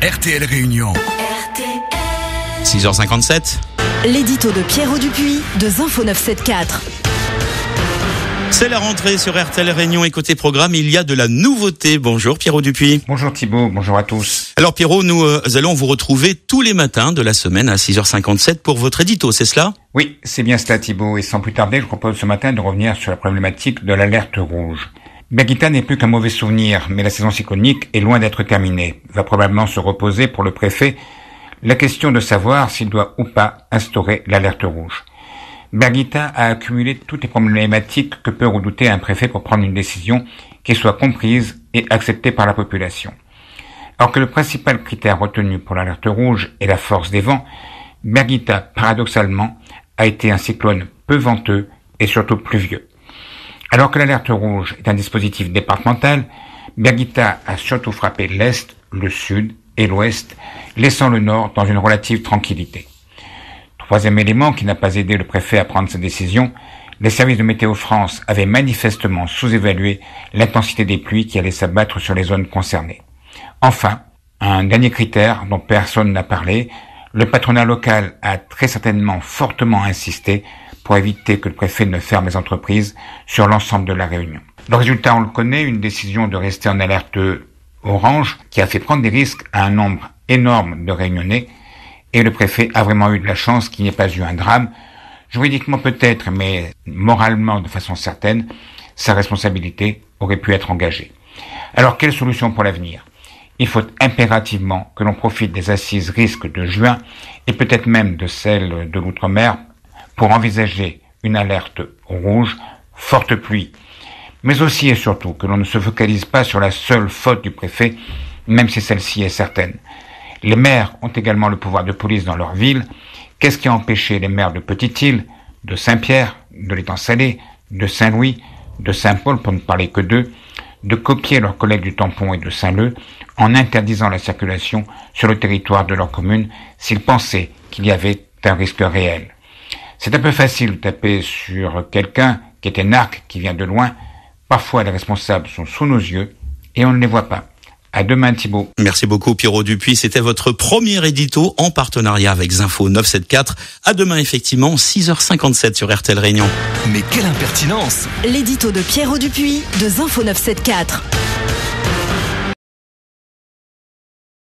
RTL Réunion. 6h57. L'édito de Pierrot Dupuis de Zinfo 974. C'est la rentrée sur RTL Réunion et côté programme, il y a de la nouveauté. Bonjour Pierrot Dupuis. Bonjour Thibaut, bonjour à tous. Alors Pierrot, nous allons vous retrouver tous les matins de la semaine à 6h57 pour votre édito, c'est cela ? Oui, c'est bien cela Thibaut, et sans plus tarder, je propose ce matin de revenir sur la problématique de l'alerte rouge. Berguita n'est plus qu'un mauvais souvenir, mais la saison cyclonique est loin d'être terminée. Va probablement se reposer pour le préfet la question de savoir s'il doit ou pas instaurer l'alerte rouge. Berguita a accumulé toutes les problématiques que peut redouter un préfet pour prendre une décision qui soit comprise et acceptée par la population. Alors que le principal critère retenu pour l'alerte rouge est la force des vents, Berguita, paradoxalement, a été un cyclone peu venteux et surtout pluvieux. Alors que l'alerte rouge est un dispositif départemental, Berguita a surtout frappé l'Est, le Sud et l'Ouest, laissant le Nord dans une relative tranquillité. Troisième élément qui n'a pas aidé le préfet à prendre sa décision, les services de Météo France avaient manifestement sous-évalué l'intensité des pluies qui allaient s'abattre sur les zones concernées. Enfin, un dernier critère dont personne n'a parlé, le patronat local a très certainement fortement insisté pour éviter que le préfet ne ferme les entreprises sur l'ensemble de la Réunion. Le résultat, on le connaît, une décision de rester en alerte orange qui a fait prendre des risques à un nombre énorme de Réunionnais, et le préfet a vraiment eu de la chance qu'il n'y ait pas eu un drame. Juridiquement peut-être, mais moralement de façon certaine, sa responsabilité aurait pu être engagée. Alors quelle solution pour l'avenir ? Il faut impérativement que l'on profite des assises risques de juin et peut-être même de celles de l'outre-mer pour envisager une alerte rouge, forte pluie. Mais aussi et surtout que l'on ne se focalise pas sur la seule faute du préfet, même si celle-ci est certaine. Les maires ont également le pouvoir de police dans leur ville. Qu'est-ce qui a empêché les maires de Petite-Île, de Saint-Pierre, de l'Étang Salé, de Saint-Louis, de Saint-Paul, pour ne parler que d'eux, de copier leurs collègues du Tampon et de Saint-Leu en interdisant la circulation sur le territoire de leur commune s'ils pensaient qu'il y avait un risque réel. C'est un peu facile de taper sur quelqu'un qui est énarque, qui vient de loin. Parfois, les responsables sont sous nos yeux et on ne les voit pas. À demain Thibaut. Merci beaucoup Pierrot Dupuis, c'était votre premier édito en partenariat avec Zinfo 974. À demain effectivement, 6h57 sur RTL Réunion. Mais quelle impertinence! L'édito de Pierrot Dupuis de Zinfo 974.